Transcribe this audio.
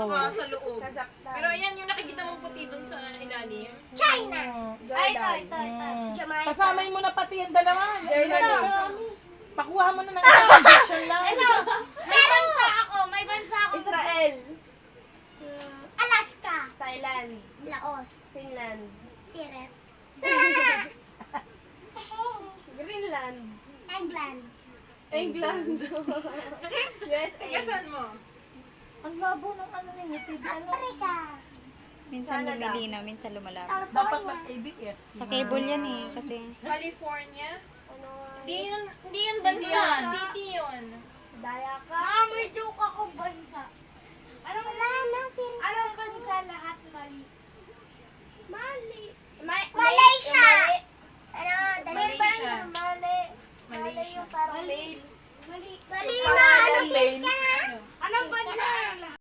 saka sa loob. Kazakhstan. Pero ayan yung nakikita mong puti dun sa ilalim. China. Ay, Jordan. ito. Jamaica. Pasamay mo na pati yung dalawa. Pakuha mo na ng injection lang. May bansa ako. Israel. Alaska. Thailand. Laos. Finland. Sirep. Greenland. England. England. USA. Tigasan mo. Ang labo ng ano ninyo, TV, ano? America. Minsan Canada. lumilinaw, minsan lumalabo. Dapat California. mag-ABS. Sa cable yan eh, kasi California. Ano? Hindi yun bansa. City yun. Daya ka. Ah, may joke ako bansa.